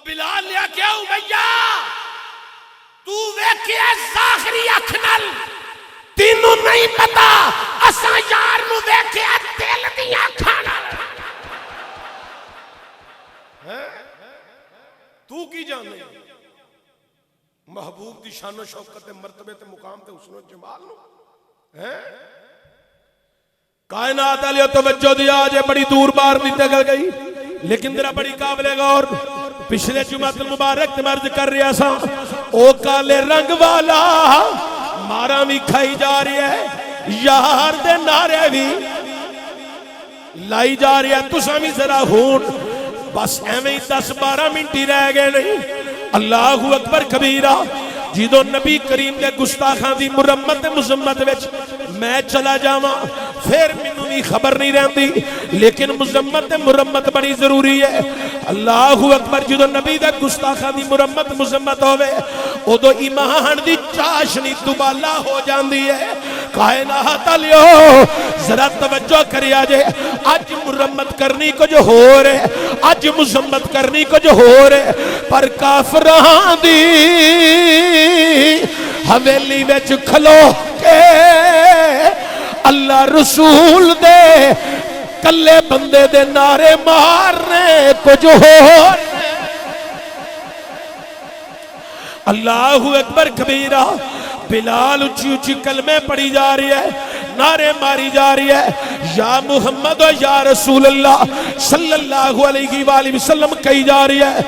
بلال لیا کیا امیہ تو ویکھیا ظاہری اکھ نال تینوں نہیں پتا اساں یار نو ویکھیا دل دی اکھاں نال تو کی جانے محبوب دی شان و شوکت مرتبے تے مقام تے حسن و جمال نو کائنات علیہ توجہ دیا آجے بڑی دور بار نہیں تگل گئی لیکن ذرا بڑی قابل غور پچھلے جمعہ المبارک تمرد کر رہا سا او کالے رنگ والا مارا بھی کھائی جا رہی ہے یار دے نعرے بھی لائی جا رہی ہے تو سامی ذرا ہون بس ایمیں 10-12 منٹی رہ گئے نہیں اللہ اکبر کبیرہ جیدو نبی کریم دے گستاخان دی مرمت مزمت وچ میں چلا جاواں پھر مینوں بھی خبر نہیں رہندی لیکن مزمت مرمت بڑی ضروری ہے اللہ اکبر جدو نبی دے گستاخان دی مرمت مزمت ہوئے ادو ایمان دی چاشنی دوبالا ہو جاندی ہے کائنات علیو ذرا توجہ کری آجے آج مرمت کرنی کو جو ہو رہے آج مزمت کرنی کو جو ہو رہے پر کافران دی حویلی وچ کھلو کے اللہ رسول دے کلے بندے دے نعرے مارنے کچھ ہو اللہ اکبر کبیرہ بلال اچھی اچھی کلمیں پڑھی جا رہی ہے نعرے ماری جا رہی ہے یا محمد و یا رسول اللہ صلی اللہ علیہ وآلہ وسلم کہی جا رہی ہے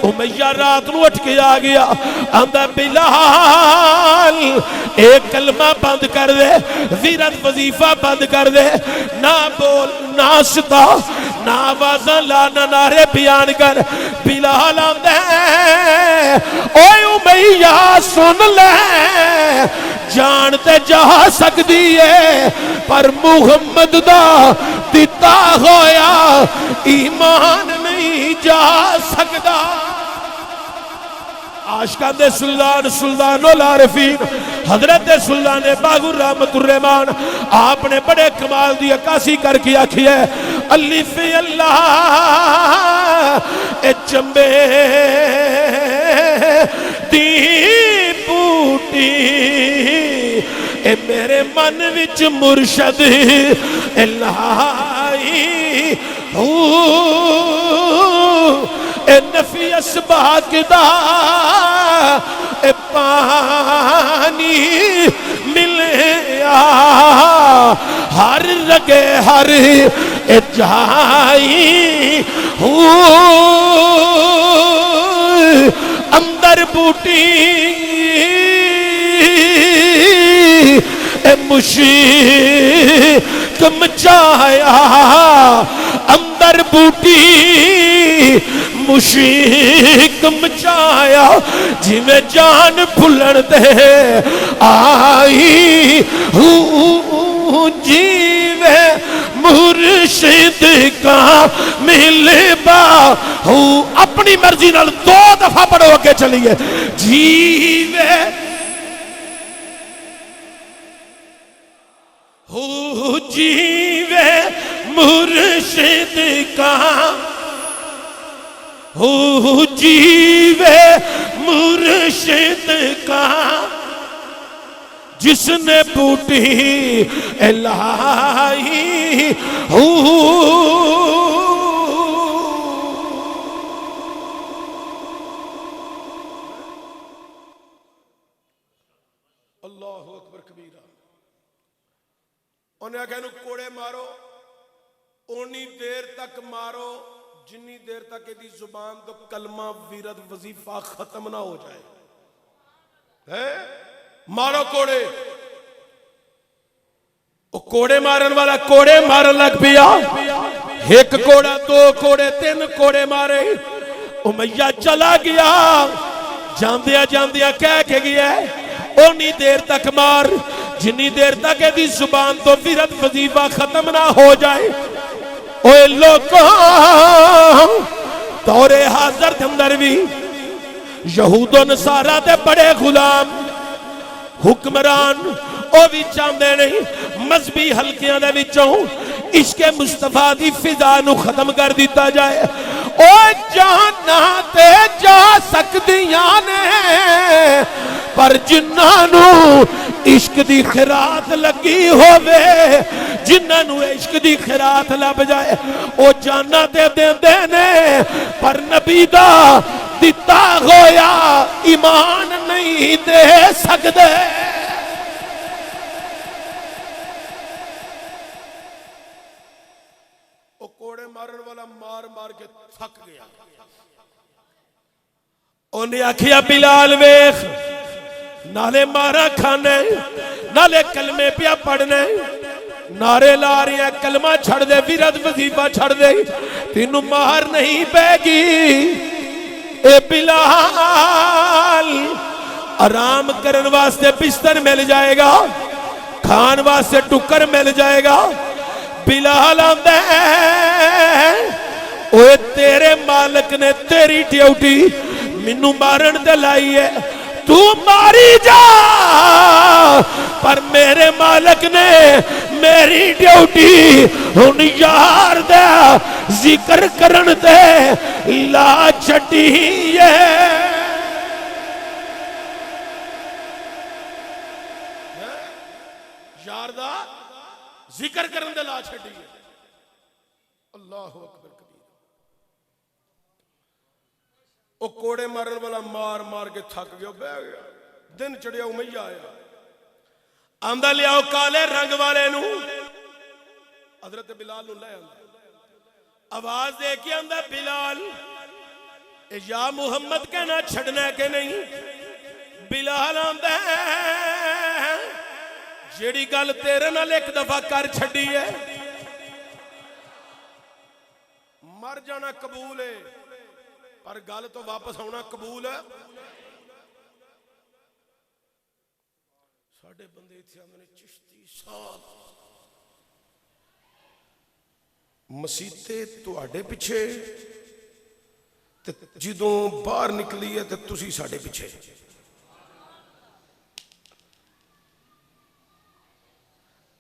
امیہ رات نو اٹھ کے آ گیا آندہ بلال ایک کلمہ بند کر دے ویرت وظیفہ بند کر دے نہ بول نہ ستا نہ آوازاں لانا نعرے بیان کر بلال آندہ اوے امیہ سن لے جانتے جا سکتی ہے پر محمد دا دیتا ہویا ایمان نہیں جا سکتا عاشقان دے سلطان سلطان العارفین حضرت سلطان باغر رحمت الرحمان آپ نے بڑے کمال دی عکاسی کر کے آکھی ہے الف اللہ اے چمبے دی بوٹی اے میرے من وچ مرشد الہی اے نفی اسباق دا اے پانی ملیا ہر رگے ہر اے جائی اندر بوٹی اے مشک مچایا اندر بوٹی مشک مچایا جی میں جان بھولن دے آئی جیوے مرشد کا ملبا اپنی مرضی نال 2 دفعہ پڑھو کے چلیے جیوے جیوے مرشد کا جیوے مرشد کا جس نے بوٹی الہی اللہ اکبر کبیرہ انہیں کہنو کوڑے مارو اونی دیر تک مارو جنی دیر تک دی زبان تو کلمہ ویرد وظیفہ ختم نہ ہو جائے مارو کوڑے کوڑے مارن والا کوڑے مارن لگ پیا 1 کوڑا 2 کوڑے 3 کوڑے مارے امیہ چلا گیا جاندیا جاندیا کہہ کے گیا ہے اونی دیر تک مار جنی دیر تک دی زبان تو ویرت وظیفہ ختم نہ ہو جائے اوے لوگوں دورے حاضر دے اندر بھی یہود و نصارہ دے بڑے غلام حکمران او بھی چاندے نہیں مذہبی حلقیاں دے وچوں عشق مصطفیٰ دی فضا نو ختم کر دیتا جائے او جانا تے جا سکدیاں نے پر جنہاں نو عشق دی خیرات لگی ہووے جنہاں نو عشق دی خیرات لب جائے او جانا تے دیندے نے پر نبی دا دتا ہویا ایمان نہیں دے سکدے او کوڑے مارن والا مار مار کے تھک گیا انہیں آکھیا بلال ویخ نالے مارا کھانے نالے کلمے پیا پڑھنے نعرے لا رہی ہیں کلمہ چھڑ دے ویرد وظیفہ چھڑ دے تینوں مار نہیں پے گی اے بلال آرام کرن واسطے بستر مل جائے گا کھان واسطے ٹکر مل جائے گا بلال آندے اوے تیرے مالک نے تیری ڈیوٹی منو مارن دے لائی ہے تو ماری جا پر میرے مالک نے میری ڈیوٹی ہن یار دے ذکر کرن دے لا چھٹی ہے یار دا ذکر کرن دے لا چھٹی ہے اللہ اکبر کبیر او کوڑے مارن والا مار مار کے تھک گیا بہ گیا دن چڑھیا امیہ آیا آمدہ لیاؤ کالے رنگ والے نو حضرت بلال نو لے آمدہ آواز دے کے آمدہ بلال یا محمد کہنا چھڑنا کہ نہیں بلال آمدہ جیڑی گل تیرے نال ایک دفعہ کر چھڑی ہے مر جانا قبول ہے پر گل تو واپس ہونا قبول ہے ساڑھے بندے تھے ہم نے چشتی صاحب مسیتے تو آڑے پچھے جدوں باہر نکلی ہے تو تسی ساڑھے پچھے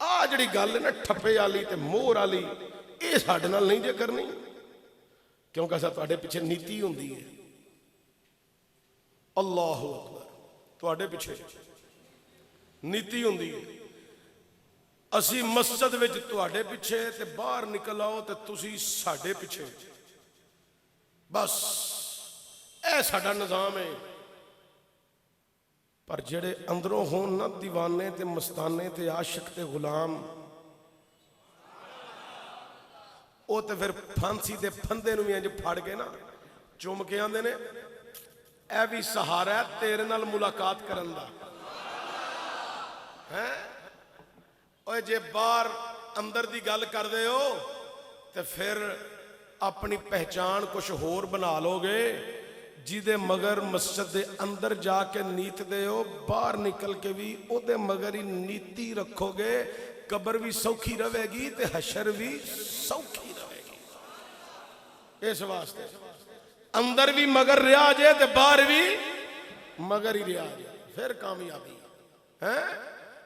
آجڑی گل ہے نا ٹھپے آلی تے مور آلی اے ساڑھے نال نہیں جے کرنی کیونکہ ایسا تو آڑے پیچھے نیتی ہوں دی ہے اللہ اکبر تو آڑے پیچھے نیتی ہوں دی ہے اسی مسجد وچ تو آڑے پیچھے تے باہر نکل آؤ تے تسی ساڑے پیچھے بس اے ساڑا نظام ہے پر جڑے اندروں ہون نا دیوانے تے مستانے تے عاشق تے غلام او تے پھر پھانسی دے پھندے نو میں جو پھاڑ گئے نا چوم کے آندے نے اے بھی سہارا ہے تیرے نال ملاقات کرن دا اوے جے بار اندر دی گل کر دے ہو تے پھر اپنی پہچان کچھ ہور بنا لو گے جی دے مگر مسجد دے اندر جا کے نیت دے ہو باہر نکل کے بھی او دے مگر ہی نیتی رکھو گے قبر بھی سوکھی رہے گی تے حشر بھی سوکھی رہے گی اس واسطے اندر بھی مگر رہا جائے تے باہر بھی مگر ہی رہا جائے پھر کامیابی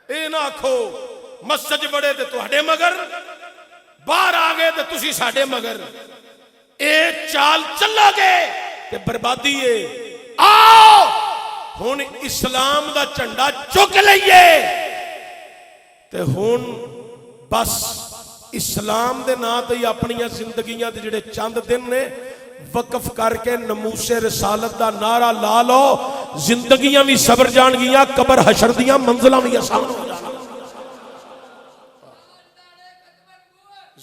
اے نہ کھو مسجد بڑے تے تواڈے مگر باہر آگے تے تسی ساڈے مگر اے چال چلا گے تے بربادی ہے آؤ ہون اسلام دا چنڈا چک لئیے تے ہون بس اسلام دے نا تے اپنی زندگیاں دے جڑے چند دن نے وقف کر کے نموس رسالت دا نعرہ لا لو زندگیاں بھی صبر جان گیاں قبر حشر دیاں منزلہ بھی آسان ہو جانا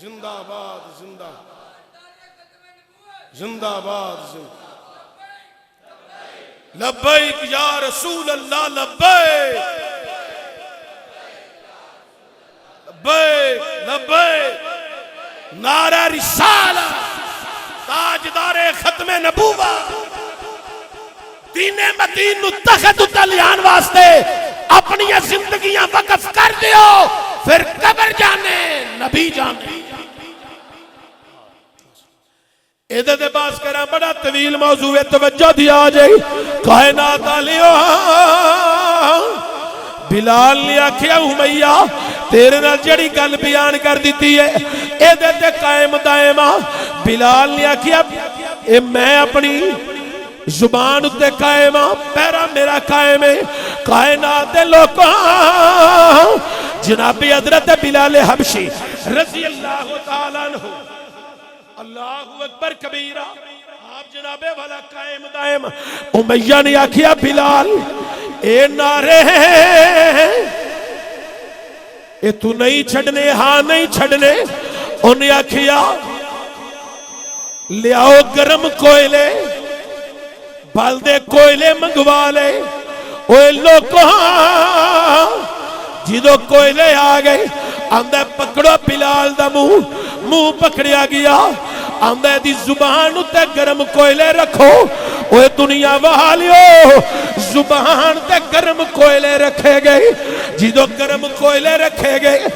زندہ آباد زندہ زندہ آباد لبیک یا رسول اللہ لبیک لبیک لبیک نعرہ رسالہ تاجدار ختم نبوہ دین مدین نو تخت تلیان واسطے اپنی زندگیاں وقف کر دیو پھر قبر جانے نبی جانے ایدھے دے باس کرا بڑا طویل موضوع توجہ دیا جائے کائنات آلیو بلال نے آکھیا امیہ تیرے نال جڑی گل بیان کر دیتی ہے ایدھے تے قائم دائمہ بلال نے آکھیا اے میں اپنی زبان تے قائم ہاں، پیرا میرا قائم ہے کائنات دے لوکاں۔ جناب حضرت بلال حبشی رضی اللہ تعالیٰ عنہ، اللہ اکبر کبیرہ، آپ جناب والا قائم دائم۔ امیہ نے آکھیا بلال اے نعرے ہیں اے تو نہیں چھڑنے، ہاں نہیں چھڑنے۔ انہیں آکھیا لے آؤ گرم کوئلے، بالدے کوئلے منگوا لے۔ اوے لوگوں جدو کوئلے آ گئے آندھے پکڑو بلال دا منہ پکڑیا گیا، آندھے دی زبان تے گرم کوئلے رکھو۔ اوے دنیا والیو زبان تے گرم کوئلے رکھے گئے، جدو گرم کوئلے رکھے گئے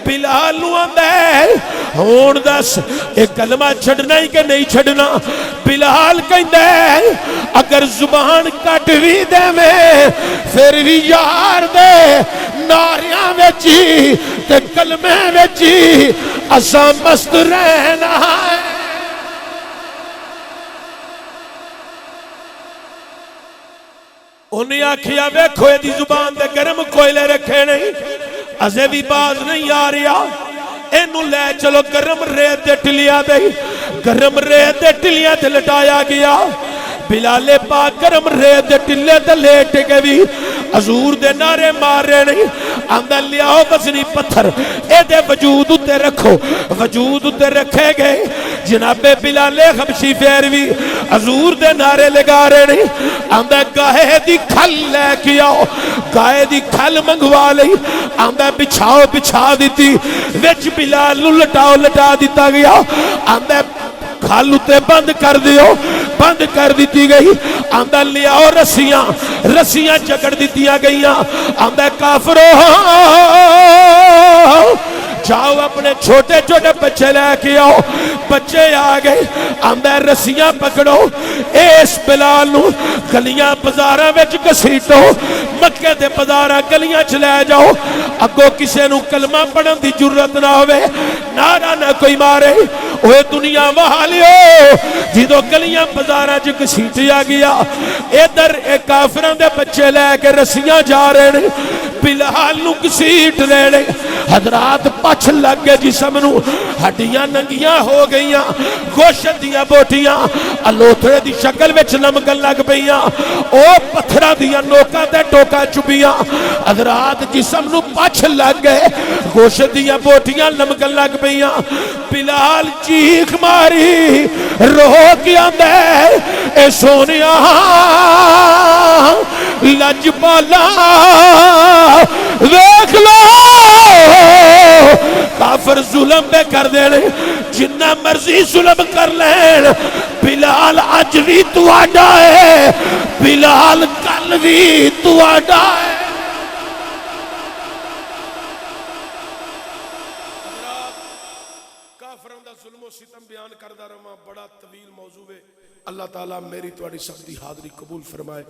بلال نو آندھے ہون دس ایک کلمہ چھڑنا ہی کہ نہیں چھڑنا؟ بلال کہندے اگر زبان کٹ بھی دے میں پھر بھی یار دے ناریاں ویچی تے کلمے ویچی اساں مست رہنا ہے۔ انہیں آکھیا ویکھو دی زبان دے گرم کوئلے رکھے نہیں، ازے بھی باز نہیں آ رہا، اینو لے چلو گرم ریت دے ٹلیا دے۔ گرم ریت دے ٹلیا دے لٹایا گیا، بلال پاک گرم ریت دے ٹلے دے لیٹ کے بھی حضور دے نعرے مار رہے نہیں۔ آندھا لیاؤ وزنی پتھر اے دے وجود تے رکھو، وجود تے رکھے گئے۔ جناب بلال حبشی پھر بھی حضور دے نعرے لگا رہے نہیں۔ آندھا گاہے دی کھل لے کے آؤ، گاہے دی کھل منگوا لئی۔ آندھا بچھاؤ بچھا دیتی، وچ بلال نو لٹاؤ لٹا دیتا گیا۔ آندھا کھالو تے بند کر دیو، بند کر دیتی گئی۔ آندھا لیاؤ رسیاں، رسیاں جگڑ دیتیاں گئیاں۔ آندھا کافرو جاؤ اپنے چھوٹے چھوٹے بچے لے کے آؤ، بچے آ گئے۔ آندھا رسیاں پکڑو، اس بلال نو گلیاں بازاراں وچ گھسیٹو، مکے دے بازاراں گلیاں چ لے جاؤ، اگوں کسے نو کلمہ پڑھن دی جرت نہ ہوئے، نعرہ نہ کوئی مارے۔ اوے دنیا والیو جدو گلیاں بازاراں چ گھسیٹیا گیا، ادھر اے کافراں دے بچے لے کے رسیاں جا رہے نے، بلال نو گھسیٹ رہے نے۔ حضرات پچھ لگ گئے جسم نو، ہڈیاں ننگیاں ہو گئیاں، گوشت دیاں بوٹیاں الوتھڑے دی شکل وچ لمکن لگ پئیاں، او پتھراں دیاں نوکاں تے ٹوکاں چبیاں۔ حضرات جسم نو پچھ لگ گئے، گوشت دیاں بوٹیاں لمکن لگ پئیاں۔ بلال چیخ ماری رو کے آندے اے سونیا لج پالا ویکھ لو کافر ظلم پہ کر دینے، جنہ مرضی ظلم کر لین، بلال اج بھی تواڈا ہے، بلال کل بھی تواڈا ہے۔ کافروں دا ظلم و ستم بیان کردہ رہا، بڑا طویل موضوع ہے۔ اللہ تعالیٰ میری تواڈی سب دی حاضری قبول فرمائے۔